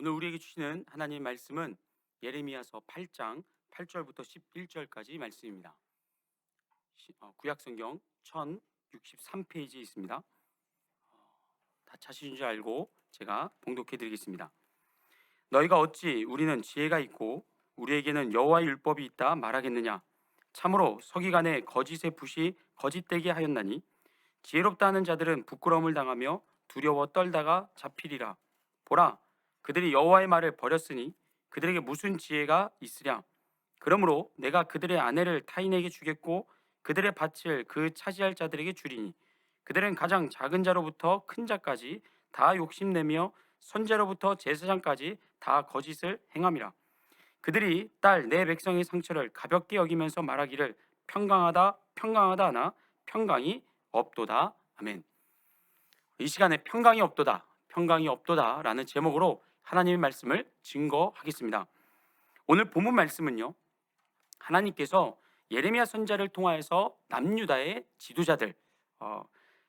오늘 우리에게 주시는 하나님의 말씀은 예레미야서 8장 8절부터 11절까지 말씀입니다. 구약 성경 1063페이지에 있습니다. 다 찾으신 줄 알고 제가 봉독해 드리겠습니다. 너희가 어찌 우리는 지혜가 있고 우리에게는 여호와의 율법이 있다 말하겠느냐? 참으로 서기관의 거짓의 붓이 거짓되게 하였나니 지혜롭다 하는 자들은 부끄러움을 당하며 두려워 떨다가 잡히리라. 보라, 그들이 여호와의 말을 버렸으니 그들에게 무슨 지혜가 있으랴? 그러므로 내가 그들의 아내를 타인에게 주겠고 그들의 밭을 그 차지할 자들에게 주리니 그들은 가장 작은 자로부터 큰 자까지 다 욕심내며 선자로부터 제사장까지 다 거짓을 행함이라. 그들이 딸 내 백성의 상처를 가볍게 여기면서 말하기를 평강하다 평강하다 하나 평강이 없도다. 아멘. 이 시간에 평강이 없도다 평강이 없도다 라는 제목으로 하나님의 말씀을 증거하겠습니다. 오늘 본문 말씀은요, 하나님께서 예레미야 선지자를 통하여서 남유다의 지도자들,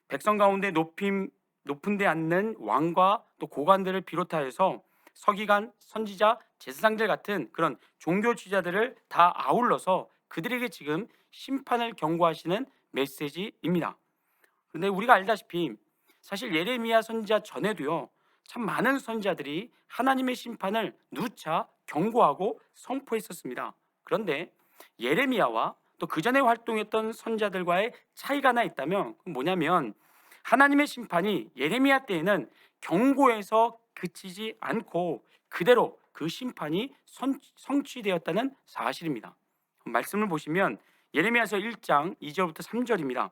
백성 가운데 높은 데 앉는 왕과 또 고관들을 비롯하여서 서기관, 선지자, 제사장들 같은 그런 종교 지도자들을 다 아울러서 그들에게 지금 심판을 경고하시는 메시지입니다. 그런데 우리가 알다시피 사실 예레미야 선지자 전에도요, 참 많은 선지자들이 하나님의 심판을 누차 경고하고 선포했었습니다. 그런데 예레미야와 또 그 전에 활동했던 선지자들과의 차이가 하나 있다면 그건 뭐냐면, 하나님의 심판이 예레미야 때에는 경고에서 그치지 않고 그대로 그 심판이 성취되었다는 사실입니다. 말씀을 보시면 예레미야서 1장 2절부터 3절입니다.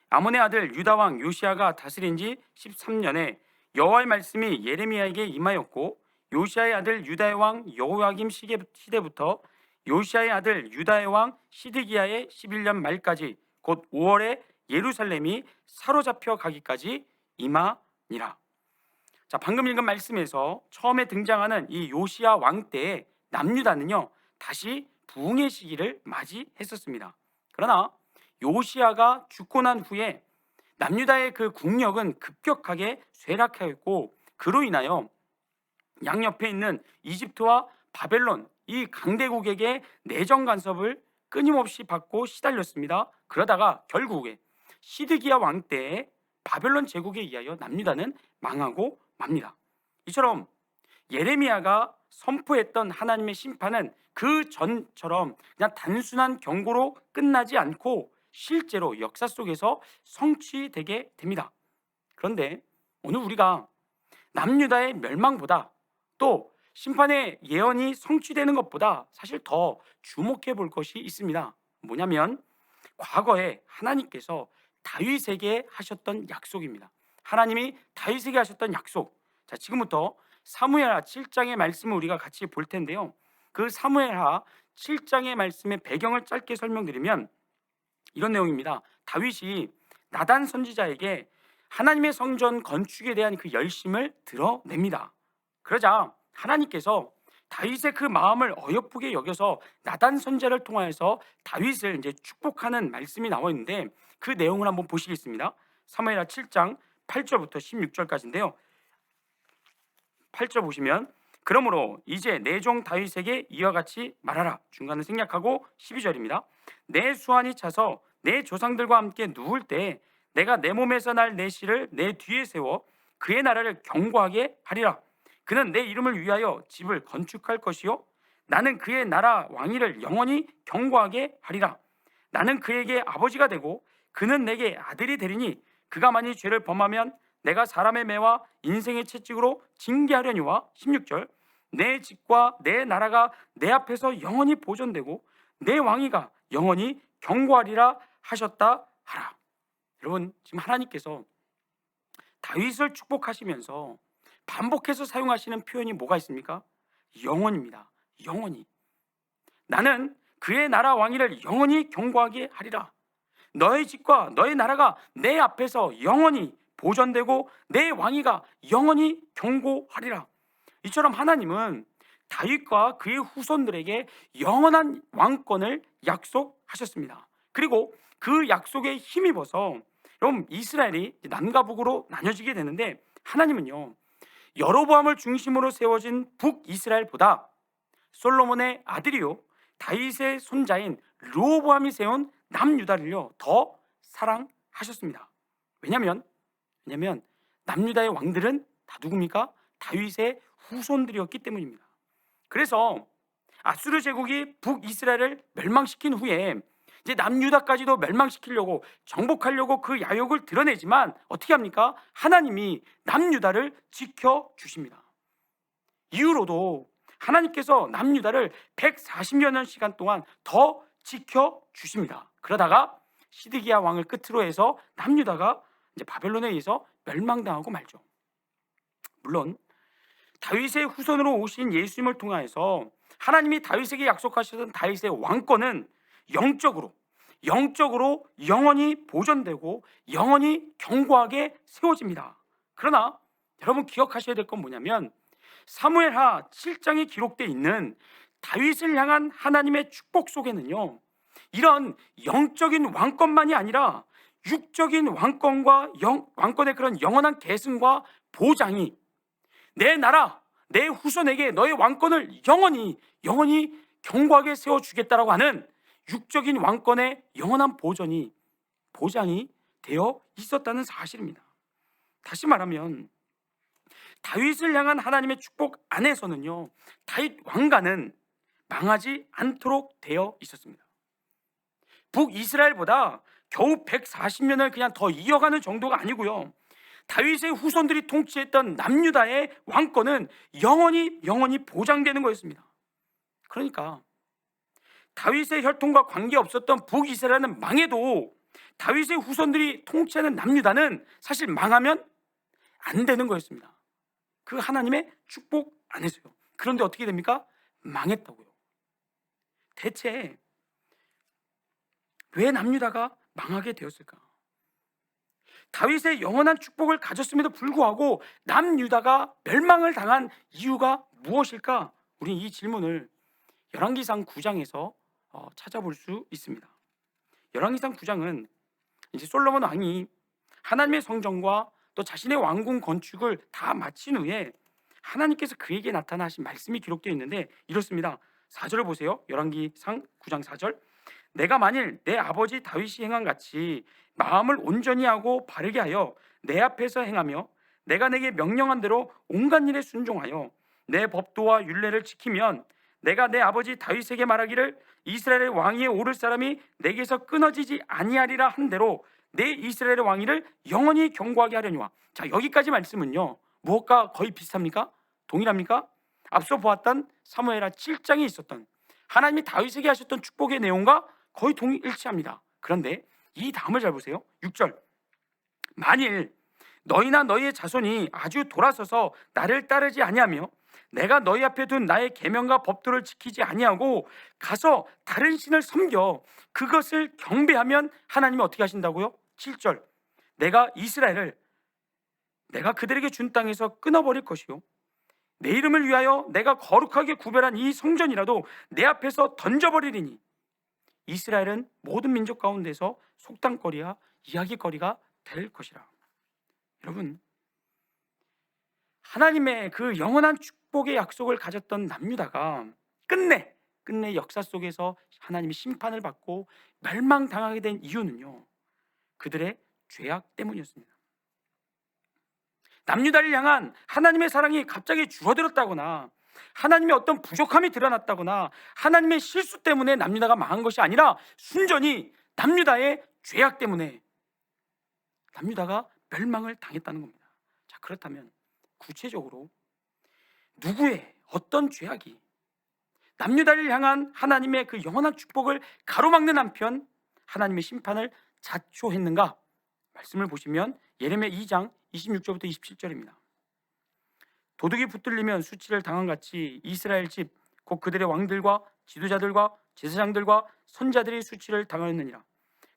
아몬의 아들 유다 왕 요시야가 다스린 지 13년에 여호와의 말씀이 예레미야에게 임하였고, 요시야의 아들 유다의 왕 여호야김 시대부터 요시야의 아들 유다의 왕 시드기야의 11년 말까지 곧 5월에 예루살렘이 사로잡혀 가기까지 임하니라. 자, 방금 읽은 말씀에서 처음에 등장하는 이 요시야 왕 때에 남유다는요, 다시 부흥의 시기를 맞이했었습니다. 그러나 요시야가 죽고 난 후에 남유다의 그 국력은 급격하게 쇠락하였고, 그로 인하여 양옆에 있는 이집트와 바벨론 이 강대국에게 내정 간섭을 끊임없이 받고 시달렸습니다. 그러다가 결국에 시드기야 왕 때에 바벨론 제국에 의하여 남유다는 망하고 맙니다. 이처럼 예레미야가 선포했던 하나님의 심판은 그 전처럼 그냥 단순한 경고로 끝나지 않고 실제로 역사 속에서 성취되게 됩니다. 그런데 오늘 우리가 남유다의 멸망보다 또 심판의 예언이 성취되는 것보다 사실 더 주목해 볼 것이 있습니다. 뭐냐면 과거에 하나님께서 다윗에게 하셨던 약속입니다. 하나님이 다윗에게 하셨던 약속. 자, 지금부터 사무엘하 7장의 말씀을 우리가 같이 볼 텐데요, 그 사무엘하 7장의 말씀의 배경을 짧게 설명드리면 이런 내용입니다. 다윗이 나단 선지자에게 하나님의 성전 건축에 대한 그 열심을 드러냅니다. 그러자 하나님께서 다윗의 그 마음을 어여쁘게 여겨서 나단 선지자를 통하여서 다윗을 이제 축복하는 말씀이 나와 있는데, 그 내용을 한번 보시겠습니다. 사무엘하 7장 8절부터 16절까지인데요. 8절 보시면, 그러므로 이제 내 종 다윗에게 이와 같이 말하라. 중간을 생략하고 12절입니다. 내 수완이 차서 내 조상들과 함께 누울 때 내가 내 몸에서 날 내 씨를 내 뒤에 세워 그의 나라를 경고하게 하리라. 그는 내 이름을 위하여 집을 건축할 것이요 나는 그의 나라 왕위를 영원히 경고하게 하리라. 나는 그에게 아버지가 되고 그는 내게 아들이 되리니 그가 만일 죄를 범하면 내가 사람의 매와 인생의 채찍으로 징계하려니와. 16절, 내 집과 내 나라가 내 앞에서 영원히 보존되고 내 왕위가 영원히 경고하리라 하셨다 하라. 여러분, 지금 하나님께서 다윗을 축복하시면서 반복해서 사용하시는 표현이 뭐가 있습니까? 영원입니다. 영원히. 나는 그의 나라 왕위를 영원히 경고하게 하리라. 너의 집과 너의 나라가 내 앞에서 영원히 보존되고 내 왕위가 영원히 경고하리라. 이처럼 하나님은 다윗과 그의 후손들에게 영원한 왕권을 약속하셨습니다. 그리고 그 약속에 힘입어서 여러분, 이스라엘이 남과 북으로 나눠지게 되는데, 하나님은요 여로보암을 중심으로 세워진 북이스라엘보다 솔로몬의 아들이요 다윗의 손자인 르호보암이 세운 남유다를요 더 사랑하셨습니다. 왜냐하면 남유다의 왕들은 다 누굽니까? 다윗의 후손들이었기 때문입니다. 그래서 아수르 제국이 북이스라엘을 멸망시킨 후에 이제 남유다까지도 멸망시키려고 정복하려고 그 야욕을 드러내지만 어떻게 합니까? 하나님이 남유다를 지켜주십니다. 이후로도 하나님께서 남유다를 140여 시간 동안 더 지켜주십니다. 그러다가 시드기야 왕을 끝으로 해서 남유다가 이제 바벨론에 의해서 멸망당하고 말죠. 물론 다윗의 후손으로 오신 예수님을 통하여서 하나님이 다윗에게 약속하셨던 다윗의 왕권은 영적으로 영원히 보존되고 영원히 견고하게 세워집니다. 그러나 여러분 기억하셔야 될 건 뭐냐면 사무엘하 7장에 기록되어 있는 다윗을 향한 하나님의 축복 속에는요 이런 영적인 왕권만이 아니라 육적인 왕권과 왕권의 그런 영원한 계승과 보장이 내 나라, 내 후손에게 너의 왕권을 영원히 견고하게 세워주겠다라고 하는 육적인 왕권의 영원한 보장이 되어 있었다는 사실입니다. 다시 말하면 다윗을 향한 하나님의 축복 안에서는요 다윗 왕가는 망하지 않도록 되어 있었습니다. 북이스라엘보다 겨우 140년을 그냥 더 이어가는 정도가 아니고요 다윗의 후손들이 통치했던 남유다의 왕권은 영원히 보장되는 거였습니다. 그러니까 다윗의 혈통과 관계없었던 북이스라엘은 망해도 다윗의 후손들이 통치하는 남유다는 사실 망하면 안 되는 거였습니다. 그 하나님의 축복 안에서요. 그런데 어떻게 됩니까? 망했다고요. 대체 왜 남유다가 망하게 되었을까? 다윗의 영원한 축복을 가졌음에도 불구하고 남유다가 멸망을 당한 이유가 무엇일까? 우리는 이 질문을 열왕기상 9장에서 찾아볼 수 있습니다. 열왕기상 9장은 이제 솔로몬 왕이 하나님의 성전과 또 자신의 왕궁 건축을 다 마친 후에 하나님께서 그에게 나타나신 말씀이 기록되어 있는데 이렇습니다. 4절을 보세요. 열왕기상 9장 4절. 내가 만일 내 아버지 다윗이 행한 같이 마음을 온전히 하고 바르게 하여 내 앞에서 행하며 내가 내게 명령한 대로 온갖 일에 순종하여 내 법도와 율례를 지키면 내가 내 아버지 다윗에게 말하기를 이스라엘의 왕위에 오를 사람이 내게서 끊어지지 아니하리라 한 대로 내 이스라엘의 왕위를 영원히 견고하게 하려니와. 자, 여기까지 말씀은요 무엇과 거의 비슷합니까? 동일합니까? 앞서 보았던 사무엘하 7장에 있었던 하나님이 다윗에게 하셨던 축복의 내용과 거의 동일치합니다. 그런데 이 다음을 잘 보세요. 6절. 만일 너희나 너희의 자손이 아주 돌아서서 나를 따르지 아니하며 내가 너희 앞에 둔 나의 계명과 법도를 지키지 아니하고 가서 다른 신을 섬겨 그것을 경배하면 하나님이 어떻게 하신다고요? 7절. 내가 이스라엘을 내가 그들에게 준 땅에서 끊어버릴 것이요 내 이름을 위하여 내가 거룩하게 구별한 이 성전이라도 내 앞에서 던져버리리니 이스라엘은 모든 민족 가운데서 속담거리와 이야기거리가 될 것이라. 여러분, 하나님의 그 영원한 축복의 약속을 가졌던 남유다가 끝내 역사 속에서 하나님이 심판을 받고 멸망당하게 된 이유는요 그들의 죄악 때문이었습니다. 남유다를 향한 하나님의 사랑이 갑자기 줄어들었다거나 하나님의 어떤 부족함이 드러났다거나 하나님의 실수 때문에 남유다가 망한 것이 아니라 순전히 남유다의 죄악 때문에 남유다가 멸망을 당했다는 겁니다. 자, 그렇다면 구체적으로 누구의 어떤 죄악이 남유다를 향한 하나님의 그 영원한 축복을 가로막는 한편 하나님의 심판을 자초했는가? 말씀을 보시면 예레미야 2장 26절부터 27절입니다. 도둑이 붙들리면 수치를 당한 같이 이스라엘 집 곧 그들의 왕들과 지도자들과 제사장들과 선자들이 수치를 당하였느니라.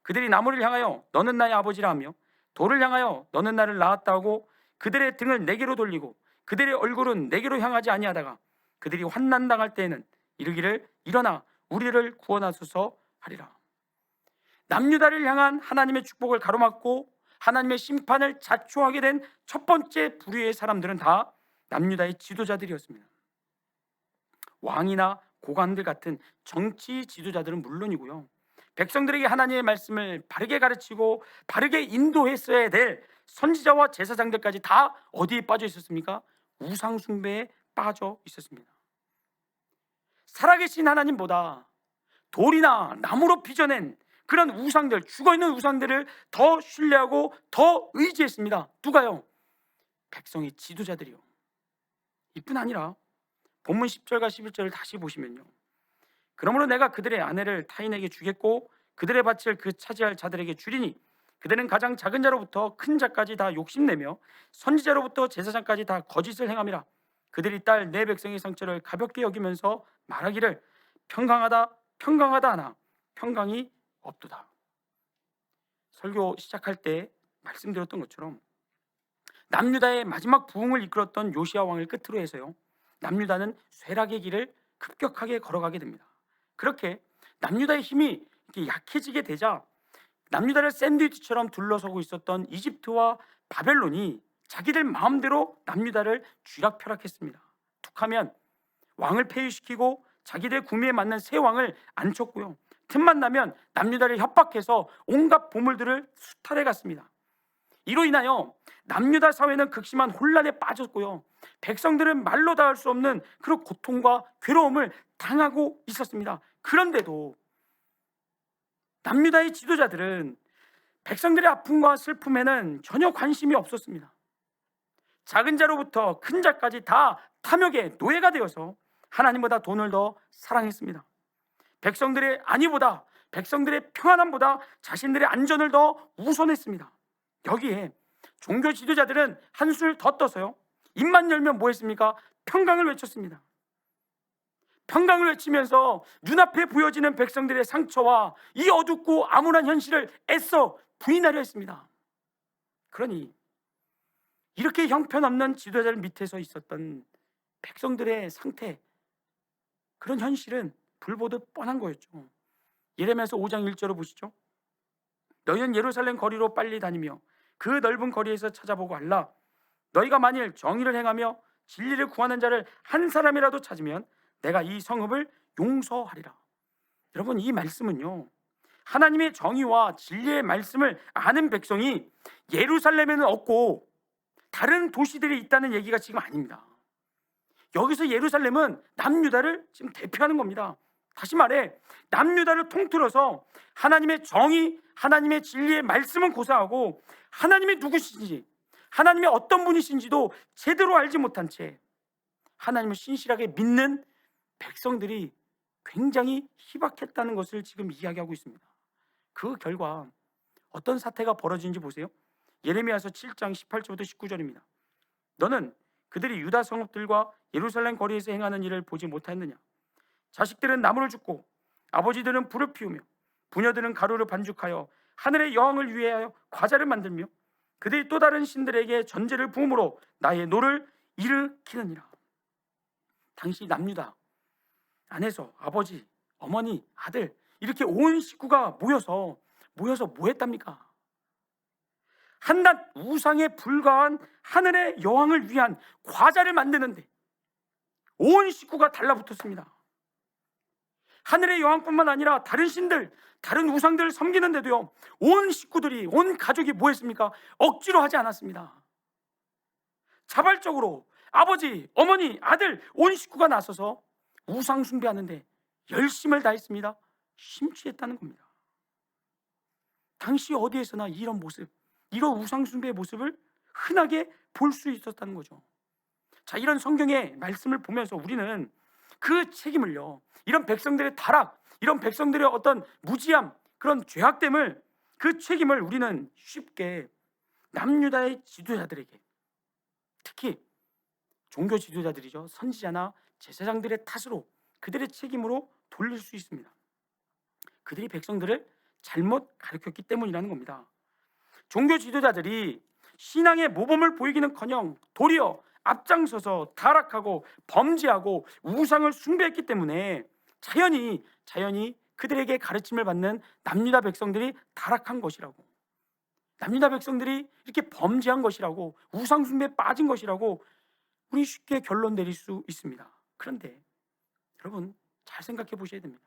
그들이 나무를 향하여 너는 나의 아버지라 하며 돌을 향하여 너는 나를 낳았다 하고 그들의 등을 내게로 돌리고 그들의 얼굴은 내게로 향하지 아니하다가 그들이 환난 당할 때에는 이르기를 일어나 우리를 구원하소서 하리라. 남유다를 향한 하나님의 축복을 가로막고 하나님의 심판을 자초하게 된 첫 번째 부류의 사람들은 다 남유다의 지도자들이었습니다. 왕이나 고관들 같은 정치 지도자들은 물론이고요, 백성들에게 하나님의 말씀을 바르게 가르치고 바르게 인도했어야 될 선지자와 제사장들까지 다 어디에 빠져 있었습니까? 우상 숭배에 빠져 있었습니다. 살아계신 하나님보다 돌이나 나무로 빚어낸 그런 우상들, 죽어있는 우상들을 더 신뢰하고 더 의지했습니다. 누가요? 백성의 지도자들이요. 이뿐 아니라 본문 10절과 11절을 다시 보시면요, 그러므로 내가 그들의 아내를 타인에게 주겠고 그들의 밭을 그 차지할 자들에게 주리니 그들은 가장 작은 자로부터 큰 자까지 다 욕심내며 선지자로부터 제사장까지 다 거짓을 행함이라. 그들이 딸 내 백성의 상처를 가볍게 여기면서 말하기를 평강하다 평강하다 하나 평강이 없도다. 설교 시작할 때 말씀드렸던 것처럼 남유다의 마지막 부흥을 이끌었던 요시야 왕을 끝으로 해서요, 남유다는 쇠락의 길을 급격하게 걸어가게 됩니다. 그렇게 남유다의 힘이 이렇게 약해지게 되자 남유다를 샌드위치처럼 둘러서고 있었던 이집트와 바벨론이 자기들 마음대로 남유다를 쥐락펴락했습니다. 툭하면 왕을 폐위시키고 자기들 구미에 맞는 새 왕을 앉혔고요, 틈만 나면 남유다를 협박해서 온갖 보물들을 수탈해 갔습니다. 이로 인하여 남유다 사회는 극심한 혼란에 빠졌고요, 백성들은 말로 다 할 수 없는 그런 고통과 괴로움을 당하고 있었습니다. 그런데도 남유다의 지도자들은 백성들의 아픔과 슬픔에는 전혀 관심이 없었습니다. 작은 자로부터 큰 자까지 다 탐욕의 노예가 되어서 하나님보다 돈을 더 사랑했습니다. 백성들의 안위보다, 백성들의 평안함보다 자신들의 안전을 더 우선했습니다. 여기에 종교 지도자들은 한술 더 떠서요, 입만 열면 뭐 했습니까? 평강을 외쳤습니다. 평강을 외치면서 눈앞에 보여지는 백성들의 상처와 이 어둡고 암울한 현실을 애써 부인하려 했습니다. 그러니 이렇게 형편없는 지도자들 밑에서 있었던 백성들의 상태, 그런 현실은 불보듯 뻔한 거였죠. 예레미야서 5장 1절을 보시죠. 너희는 예루살렘 거리로 빨리 다니며 그 넓은 거리에서 찾아보고 알라. 너희가 만일 정의를 행하며 진리를 구하는 자를 한 사람이라도 찾으면 내가 이 성읍을 용서하리라. 여러분, 이 말씀은요, 하나님의 정의와 진리의 말씀을 아는 백성이 예루살렘에는 없고 다른 도시들이 있다는 얘기가 지금 아닙니다. 여기서 예루살렘은 남유다를 지금 대표하는 겁니다. 다시 말해 남유다를 통틀어서 하나님의 정의, 하나님의 진리의 말씀은 고사하고 하나님이 누구신지, 하나님이 어떤 분이신지도 제대로 알지 못한 채 하나님을 신실하게 믿는 백성들이 굉장히 희박했다는 것을 지금 이야기하고 있습니다. 그 결과 어떤 사태가 벌어진지 보세요. 예레미야서 7장 18절부터 19절입니다. 너는 그들이 유다 성읍들과 예루살렘 거리에서 행하는 일을 보지 못했느냐? 자식들은 나무를 줍고 아버지들은 불을 피우며 부녀들은 가루를 반죽하여 하늘의 여왕을 위하여 과자를 만들며 그들이 또 다른 신들에게 전제를 부음으로 나의 노를 일으키느니라. 당시 남유다 안에서 아버지, 어머니, 아들 이렇게 온 식구가 모여서 뭐 했답니까? 한낱 우상에 불과한 하늘의 여왕을 위한 과자를 만드는데 온 식구가 달라붙었습니다. 하늘의 여왕뿐만 아니라 다른 신들, 다른 우상들을 섬기는데도요, 온 식구들이, 온 가족이 뭐 했습니까? 억지로 하지 않았습니다. 자발적으로 아버지, 어머니, 아들, 온 식구가 나서서 우상 숭배하는데 열심을 다했습니다. 심취했다는 겁니다. 당시 어디에서나 이런 모습, 이런 우상 숭배의 모습을 흔하게 볼 수 있었다는 거죠. 자, 이런 성경의 말씀을 보면서 우리는 그 책임을요, 이런 백성들의 타락, 이런 백성들의 어떤 무지함, 그런 죄악됨을, 그 책임을 우리는 쉽게 남유다의 지도자들에게, 특히 종교 지도자들이죠, 선지자나 제사장들의 탓으로, 그들의 책임으로 돌릴 수 있습니다. 그들이 백성들을 잘못 가르쳤기 때문이라는 겁니다. 종교 지도자들이 신앙의 모범을 보이기는커녕 도리어 앞장서서 타락하고 범죄하고 우상을 숭배했기 때문에 자연히 그들에게 가르침을 받는 남유다 백성들이 타락한 것이라고, 남유다 백성들이 이렇게 범죄한 것이라고, 우상 숭배에 빠진 것이라고 우리 쉽게 결론 내릴 수 있습니다. 그런데 여러분 잘 생각해 보셔야 됩니다.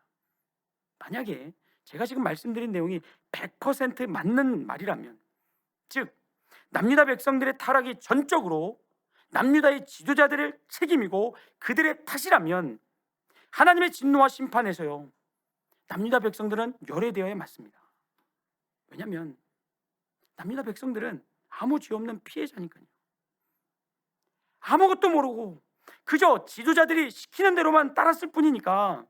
만약에 제가 지금 말씀드린 내용이 100% 맞는 말이라면, 즉 남유다 백성들의 타락이 전적으로 남유다의 지도자들의 책임이고 그들의 탓이라면 하나님의 진노와 심판에서요 남유다 백성들은 멸해되어야 맞습니다. 왜냐하면 남유다 백성들은 아무 죄 없는 피해자니까요. 아무것도 모르고 그저 지도자들이 시키는 대로만 따랐을 뿐이니까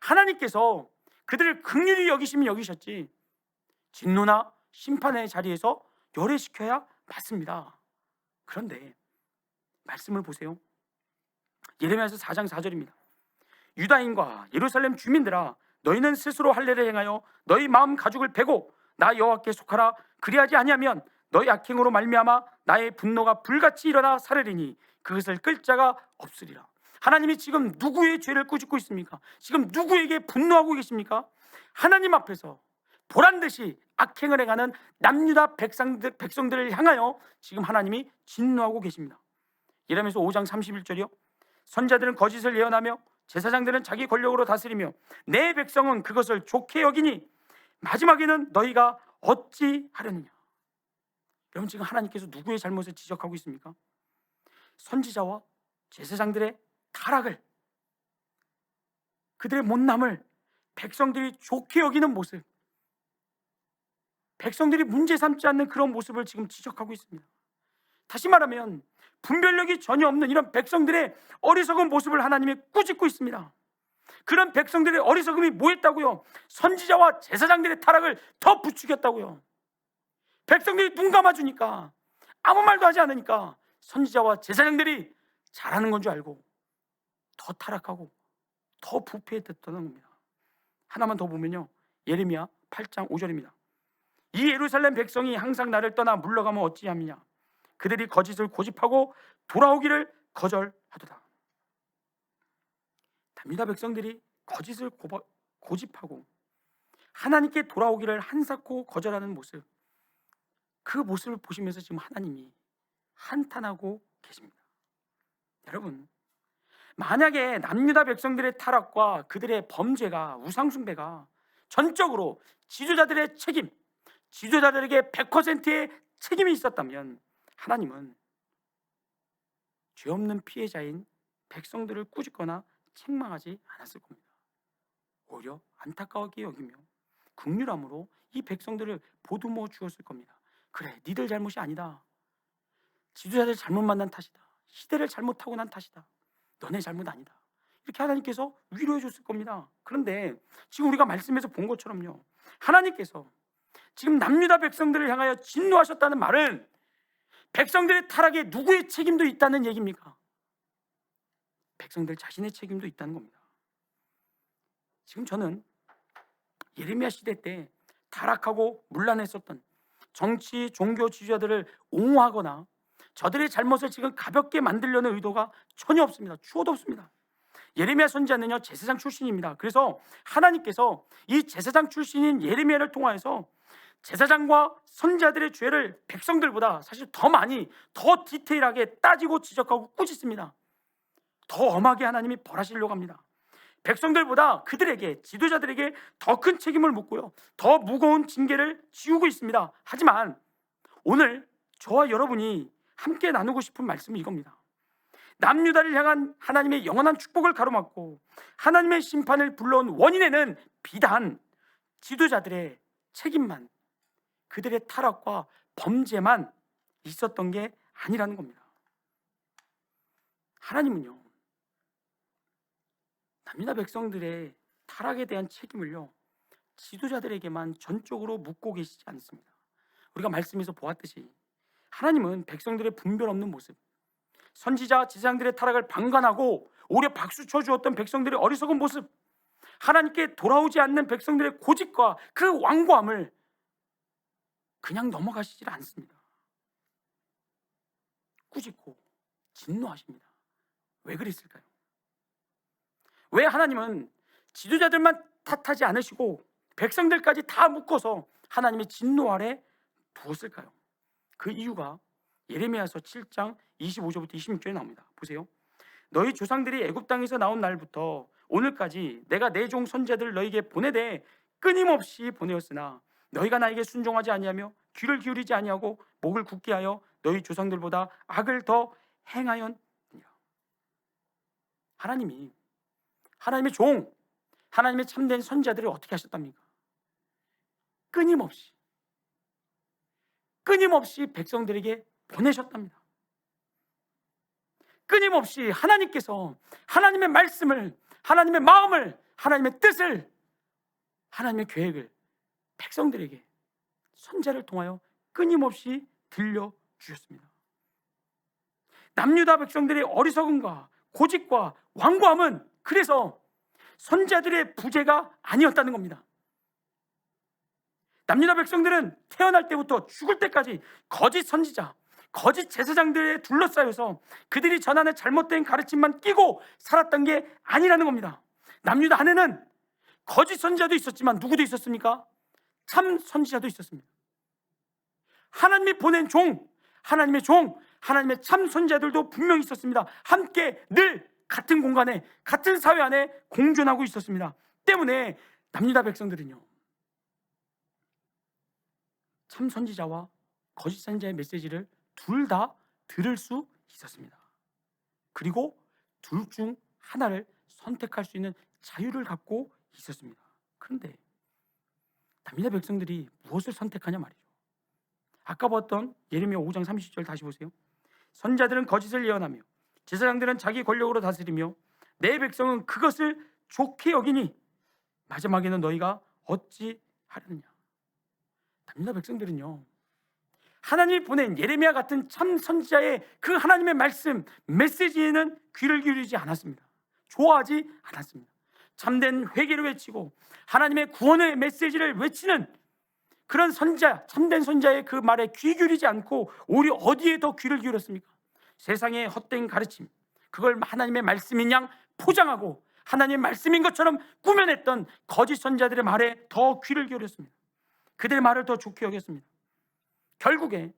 하나님께서 그들을 긍휼히 여기시면 여기셨지 진노나 심판의 자리에서 열애시켜야 맞습니다. 그런데 말씀을 보세요. 예레미야서 4장 4절입니다. 유다인과 예루살렘 주민들아, 너희는 스스로 할례를 행하여 너희 마음 가죽을 베고 나 여호와께 속하라. 그리하지 아니하면 너희 악행으로 말미암아 나의 분노가 불같이 일어나 사르리니 그것을 끌 자가 없으리라. 하나님이 지금 누구의 죄를 꾸짖고 있습니까? 지금 누구에게 분노하고 계십니까? 하나님 앞에서 보란듯이 악행을 행하는 남유다 백성들을 향하여 지금 하나님이 진노하고 계십니다. 예레미야서 5장 31절이요. 선자들은 거짓을 예언하며 제사장들은 자기 권력으로 다스리며 내 백성은 그것을 좋게 여기니 마지막에는 너희가 어찌 하려느냐. 여러분 지금 하나님께서 누구의 잘못을 지적하고 있습니까? 선지자와 제사장들의 타락을, 그들의 못남을 백성들이 좋게 여기는 모습, 백성들이 문제 삼지 않는 그런 모습을 지금 지적하고 있습니다. 다시 말하면 분별력이 전혀 없는 이런 백성들의 어리석은 모습을 하나님이 꾸짖고 있습니다. 그런 백성들의 어리석음이 뭐였다고요? 선지자와 제사장들의 타락을 더 부추겼다고요. 백성들이 눈 감아주니까, 아무 말도 하지 않으니까 선지자와 제사장들이 잘하는 건 줄 알고 더 타락하고 더 부패했다는 겁니다. 하나만 더 보면요, 예레미야 8장 5절입니다. 이 예루살렘 백성이 항상 나를 떠나 물러가면 어찌함이냐. 그들이 거짓을 고집하고 돌아오기를 거절하도다. 남유다 백성들이 거짓을 고집하고 하나님께 돌아오기를 한사코 거절하는 모습, 그 모습을 보시면서 지금 하나님이 한탄하고 계십니다. 여러분, 만약에 남유다 백성들의 타락과 그들의 범죄가, 우상숭배가 전적으로 지도자들의 책임, 지도자들에게 100%의 책임이 있었다면 하나님은 죄 없는 피해자인 백성들을 꾸짖거나 책망하지 않았을 겁니다. 오히려 안타까웠게 여기며 긍휼함으로 이 백성들을 보듬어 주었을 겁니다. 그래, 니들 잘못이 아니다. 지도자들 잘못 만난 탓이다. 시대를 잘못하고 난 탓이다. 너네 잘못 아니다. 이렇게 하나님께서 위로해 줬을 겁니다. 그런데 지금 우리가 말씀에서 본 것처럼요, 하나님께서 지금 남유다 백성들을 향하여 진노하셨다는 말은 백성들의 타락에 누구의 책임도 있다는 얘기입니까? 백성들 자신의 책임도 있다는 겁니다. 지금 저는 예레미야 시대 때 타락하고 문란했었던 정치, 종교 지도자들을 옹호하거나 저들의 잘못을 지금 가볍게 만들려는 의도가 전혀 없습니다. 추호도 없습니다. 예레미야 선지자는요 제사장 출신입니다. 그래서 하나님께서 이 제사장 출신인 예레미야를 통하여서 제사장과 선지자들의 죄를 백성들보다 사실 더 많이, 더 디테일하게 따지고 지적하고 꾸짖습니다. 더 엄하게 하나님이 벌하시려고 합니다. 백성들보다 그들에게, 지도자들에게 더 큰 책임을 묻고요, 더 무거운 징계를 지우고 있습니다. 하지만 오늘 저와 여러분이 함께 나누고 싶은 말씀은 이겁니다. 남유다를 향한 하나님의 영원한 축복을 가로막고 하나님의 심판을 불러온 원인에는 비단 지도자들의 책임만, 그들의 타락과 범죄만 있었던 게 아니라는 겁니다. 하나님은요 남유다 백성들의 타락에 대한 책임을요 지도자들에게만 전적으로 묻고 계시지 않습니다. 우리가 말씀에서 보았듯이 하나님은 백성들의 분별 없는 모습, 선지자, 제사장들의 타락을 방관하고 오히려 박수 쳐주었던 백성들의 어리석은 모습, 하나님께 돌아오지 않는 백성들의 고집과 그 완고함을 그냥 넘어가시질 않습니다. 꾸짖고 진노하십니다. 왜 그랬을까요? 왜 하나님은 지도자들만 탓하지 않으시고 백성들까지 다 묶어서 하나님의 진노 아래 두었을까요? 그 이유가 예레미야서 7장 25절부터 26절에 나옵니다. 보세요. 너희 조상들이 애굽 땅에서 나온 날부터 오늘까지 내가 내 종 선지자들을 너희에게 보내되 끊임없이 보내었으나 너희가 나에게 순종하지 아니하며 귀를 기울이지 아니하고 목을 굳게 하여 너희 조상들보다 악을 더 행하였느니라. 하나님이 하나님의 종, 하나님의 참된 선지자들을 어떻게 하셨답니까? 끊임없이 백성들에게 보내셨답니다. 끊임없이 하나님께서 하나님의 말씀을, 하나님의 마음을, 하나님의 뜻을, 하나님의 계획을 백성들에게 선지자를 통하여 끊임없이 들려주셨습니다. 남유다 백성들의 어리석음과 고집과 완고함은 그래서 선지자들의 부재가 아니었다는 겁니다. 남유다 백성들은 태어날 때부터 죽을 때까지 거짓 선지자, 거짓 제사장들에 둘러싸여서 그들이 전하는 잘못된 가르침만 끼고 살았던 게 아니라는 겁니다. 남유다 안에는 거짓 선지자도 있었지만 누구도 있었습니까? 참 선지자도 있었습니다. 하나님이 보낸 종, 하나님의 종, 하나님의 참 선지자들도 분명히 있었습니다. 함께 늘 같은 공간에, 같은 사회 안에 공존하고 있었습니다. 때문에 남유다 백성들은요, 참 선지자와 거짓 선지자의 메시지를 둘 다 들을 수 있었습니다. 그리고 둘 중 하나를 선택할 수 있는 자유를 갖고 있었습니다. 그런데 남유다 백성들이 무엇을 선택하냐 말이죠. 아까 봤던 예레미야 5장 30절 다시 보세요. 선지자들은 거짓을 예언하며 제사장들은 자기 권력으로 다스리며 내 백성은 그것을 좋게 여기니 마지막에는 너희가 어찌 하려느냐. 남유다 백성들은요, 하나님이 보낸 예레미야 같은 참 선지자의 그 하나님의 말씀, 메시지에는 귀를 기울이지 않았습니다. 좋아하지 않았습니다. 참된 회개를 외치고 하나님의 구원의 메시지를 외치는 그런 선지자, 참된 선지자의 그 말에 귀 기울이지 않고 오히려 어디에 더 귀를 기울였습니까? 세상의 헛된 가르침, 그걸 하나님의 말씀인 양 포장하고 하나님의 말씀인 것처럼 꾸며냈던 거짓 선지자들의 말에 더 귀를 기울였습니다. 그들의 말을 더 좋게 여겼습니다. 결국에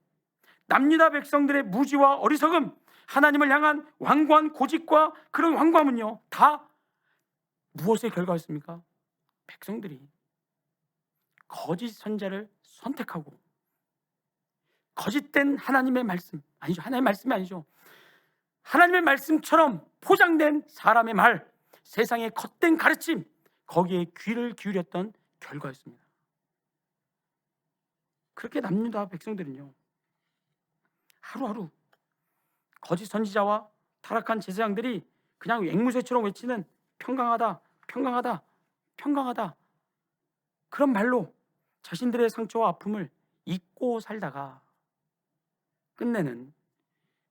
남유다 백성들의 무지와 어리석음, 하나님을 향한 완고한 고집과 그런 완고함은요, 다 무엇의 결과였습니까? 백성들이 거짓 선지자를 선택하고 거짓된 하나님의 말씀, 아니죠, 하나님의 말씀이 아니죠, 하나님의 말씀처럼 포장된 사람의 말, 세상의 겉된 가르침, 거기에 귀를 기울였던 결과였습니다. 그렇게 남유다 백성들은요, 하루하루 거짓 선지자와 타락한 제사장들이 그냥 앵무새처럼 외치는 평강하다, 평강하다, 평강하다, 그런 말로 자신들의 상처와 아픔을 잊고 살다가 끝내는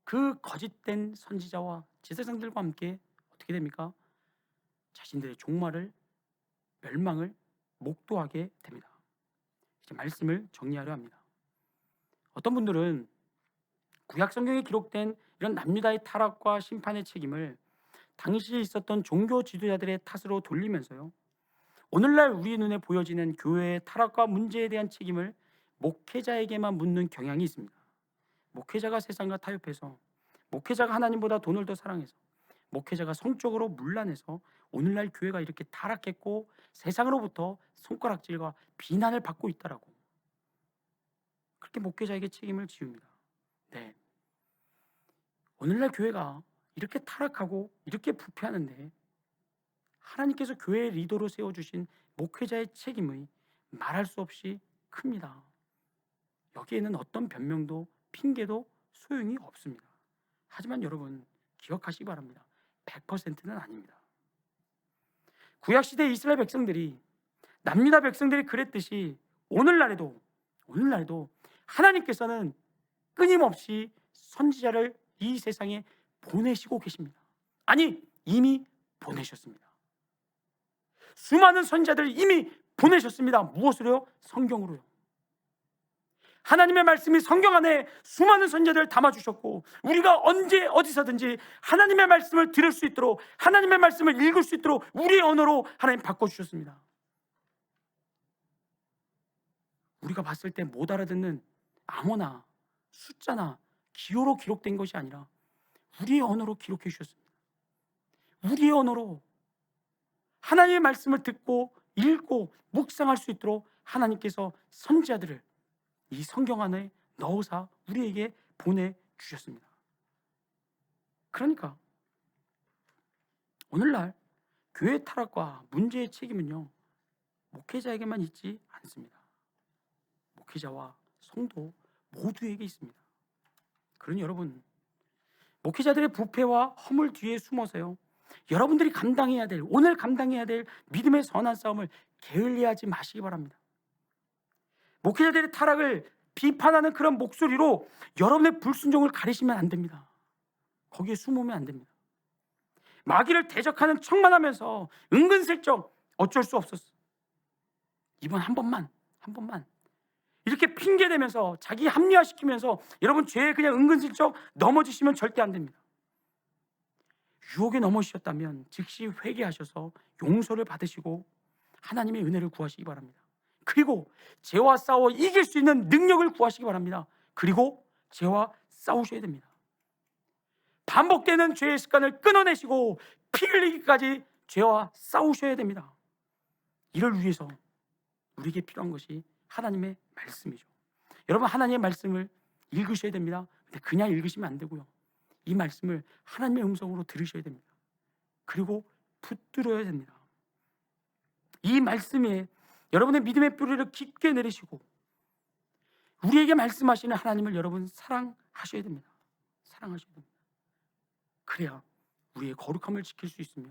그 거짓된 선지자와 제사장들과 함께 어떻게 됩니까? 자신들의 종말을, 멸망을 목도하게 됩니다. 이제 말씀을 정리하려 합니다. 어떤 분들은 구약 성경에 기록된 이런 남유다의 타락과 심판의 책임을 당시에 있었던 종교 지도자들의 탓으로 돌리면서요, 오늘날 우리 눈에 보여지는 교회의 타락과 문제에 대한 책임을 목회자에게만 묻는 경향이 있습니다. 목회자가 세상과 타협해서, 목회자가 하나님보다 돈을 더 사랑해서, 목회자가 성적으로 문란해서 오늘날 교회가 이렇게 타락했고 세상으로부터 손가락질과 비난을 받고 있다라고 그렇게 목회자에게 책임을 지웁니다. 네, 오늘날 교회가 이렇게 타락하고 이렇게 부패하는데 하나님께서 교회의 리더로 세워주신 목회자의 책임이 말할 수 없이 큽니다. 여기에는 어떤 변명도 핑계도 소용이 없습니다. 하지만 여러분 기억하시기 바랍니다. 100%는 아닙니다. 구약시대 이스라엘 백성들이, 남유다 백성들이 그랬듯이 오늘날에도 하나님께서는 끊임없이 선지자를 이 세상에 보내시고 계십니다. 아니, 이미 보내셨습니다. 수많은 선지자들을 이미 보내셨습니다. 무엇으로요? 성경으로요. 하나님의 말씀이 성경 안에 수많은 선지자들을 담아주셨고 우리가 언제 어디서든지 하나님의 말씀을 들을 수 있도록, 하나님의 말씀을 읽을 수 있도록 우리의 언어로 하나님 바꿔주셨습니다. 우리가 봤을 때 못 알아듣는 암호나 숫자나 기호로 기록된 것이 아니라 우리의 언어로 기록해 주셨습니다. 우리의 언어로 하나님의 말씀을 듣고 읽고 묵상할 수 있도록 하나님께서 선지자들을 이 성경 안에 넣으사 우리에게 보내주셨습니다. 그러니까 오늘날 교회 타락과 문제의 책임은요, 목회자에게만 있지 않습니다. 목회자와 성도 모두에게 있습니다. 그러니 여러분, 목회자들의 부패와 허물 뒤에 숨어서요, 여러분들이 감당해야 될, 오늘 감당해야 될 믿음의 선한 싸움을 게을리하지 마시기 바랍니다. 목회자들의 타락을 비판하는 그런 목소리로 여러분의 불순종을 가리시면 안 됩니다. 거기에 숨으면 안 됩니다. 마귀를 대적하는 척만 하면서 은근슬쩍 어쩔 수 없었어, 이번 한 번만 이렇게 핑계대면서 자기 합리화시키면서 여러분 죄에 그냥 은근슬쩍 넘어지시면 절대 안 됩니다. 유혹에 넘어지셨다면 즉시 회개하셔서 용서를 받으시고 하나님의 은혜를 구하시기 바랍니다. 그리고 죄와 싸워 이길 수 있는 능력을 구하시기 바랍니다. 그리고 죄와 싸우셔야 됩니다. 반복되는 죄의 습관을 끊어내시고 피 흘리기까지 죄와 싸우셔야 됩니다. 이를 위해서 우리에게 필요한 것이 하나님의 말씀이죠. 여러분, 하나님의 말씀을 읽으셔야 됩니다. 근데 그냥 읽으시면 안 되고요, 이 말씀을 하나님의 음성으로 들으셔야 됩니다. 그리고 붙들어야 됩니다. 이 말씀에 여러분의 믿음의 뿌리를 깊게 내리시고 우리에게 말씀하시는 하나님을 여러분 사랑하셔야 됩니다. 사랑하셔야 됩니다. 그래야 우리의 거룩함을 지킬 수 있으며,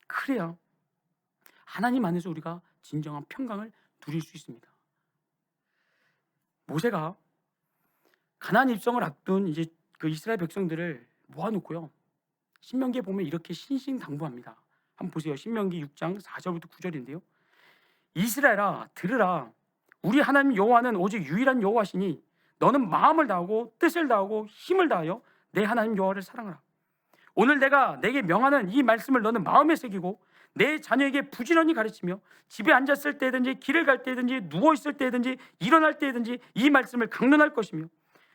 그래야 하나님 안에서 우리가 진정한 평강을 누릴 수 있습니다. 모세가 가나안 입성을 앞둔 이제 그 이스라엘 백성들을 모아놓고요, 신명기에 보면 이렇게 신신당부합니다. 한번 보세요. 신명기 6장 4절부터 9절인데요. 이스라엘아, 들으라. 우리 하나님 여호와는 오직 유일한 여호와시니 너는 마음을 다하고 뜻을 다하고 힘을 다하여 내 하나님 여호와를 사랑하라. 오늘 내가 내게 명하는 이 말씀을 너는 마음에 새기고 내 자녀에게 부지런히 가르치며 집에 앉았을 때든지 길을 갈 때든지 누워있을 때든지 일어날 때든지 이 말씀을 강론할 것이며,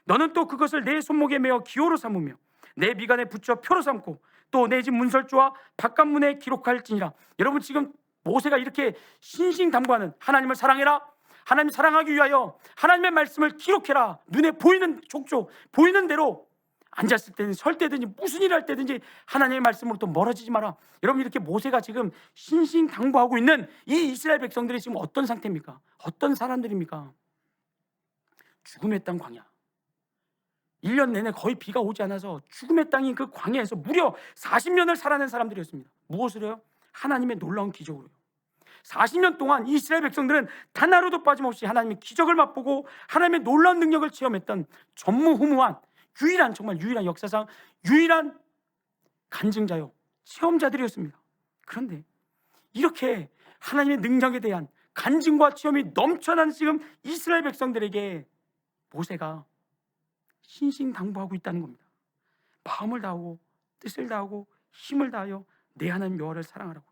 너는 또 그것을 내 손목에 메어 기호로 삼으며 내 미간에 붙여 표로 삼고 또 내 집 문설주와 바깥문에 기록할지니라. 여러분, 지금 모세가 이렇게 신신당부하는, 하나님을 사랑해라, 하나님 사랑하기 위하여 하나님의 말씀을 기록해라. 눈에 보이는 족족 보이는 대로 앉았을 때든 설 때든지 무슨 일을 할 때든지 하나님의 말씀으로부터 멀어지지 마라. 여러분, 이렇게 모세가 지금 신신당부하고 있는 이 이스라엘 백성들이 지금 어떤 상태입니까? 어떤 사람들입니까? 죽음의 땅 광야, 1년 내내 거의 비가 오지 않아서 죽음의 땅인 그 광야에서 무려 40년을 살아낸 사람들이었습니다. 무엇으로요? 하나님의 놀라운 기적으로요. 40년 동안 이스라엘 백성들은 단 하루도 빠짐없이 하나님의 기적을 맛보고 하나님의 놀라운 능력을 체험했던 전무후무한 유일한, 정말 유일한, 역사상 유일한 간증자요, 체험자들이었습니다. 그런데 이렇게 하나님의 능력에 대한 간증과 체험이 넘쳐난 지금 이스라엘 백성들에게 모세가 신신당부하고 있다는 겁니다. 마음을 다하고 뜻을 다하고 힘을 다하여 내 하나님 여호와를 사랑하라고.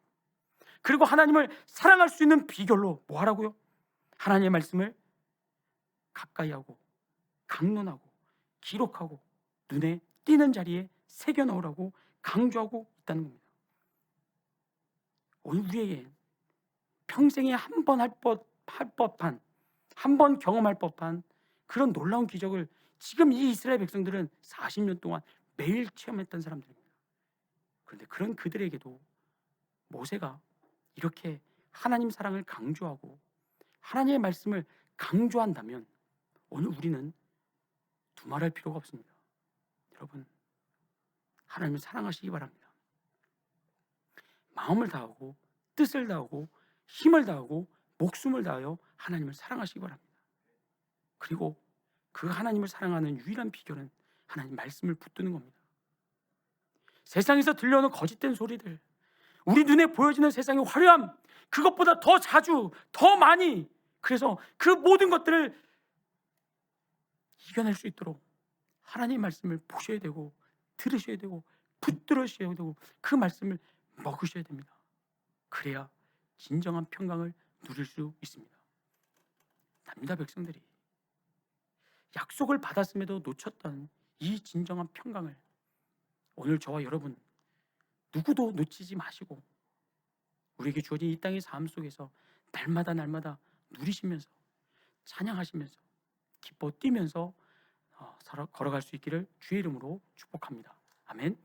그리고 하나님을 사랑할 수 있는 비결로 뭐 하라고요? 하나님의 말씀을 가까이 하고 강론하고 기록하고 눈에 띄는 자리에 새겨 넣으라고 강조하고 있다는 겁니다. 오늘 우리에게 평생에 한 번 할 법한, 한 번 경험할 법한 그런 놀라운 기적을 지금 이 이스라엘 백성들은 40년 동안 매일 체험했던 사람들입니다. 그런데 그런 그들에게도 모세가 이렇게 하나님 사랑을 강조하고 하나님의 말씀을 강조한다면 오늘 우리는 두말할 필요가 없습니다. 여러분, 하나님을 사랑하시기 바랍니다. 마음을 다하고 뜻을 다하고 힘을 다하고 목숨을 다하여 하나님을 사랑하시기 바랍니다. 그리고 그 하나님을 사랑하는 유일한 비결은 하나님 말씀을 붙드는 겁니다. 세상에서 들려오는 거짓된 소리들, 우리 눈에 보여지는 세상의 화려함, 그것보다 더 자주, 더 많이, 그래서 그 모든 것들을 이겨낼 수 있도록 하나님의 말씀을 보셔야 되고 들으셔야 되고 붙들으셔야 되고 그 말씀을 먹으셔야 됩니다. 그래야 진정한 평강을 누릴 수 있습니다. 남유다 백성들이 약속을 받았음에도 놓쳤던 이 진정한 평강을 오늘 저와 여러분 누구도 놓치지 마시고 우리에게 주어진 이 땅의 삶 속에서 날마다 누리시면서 찬양하시면서 기뻐 뛰면서 걸어갈 수 있기를 주의 이름으로 축복합니다. 아멘.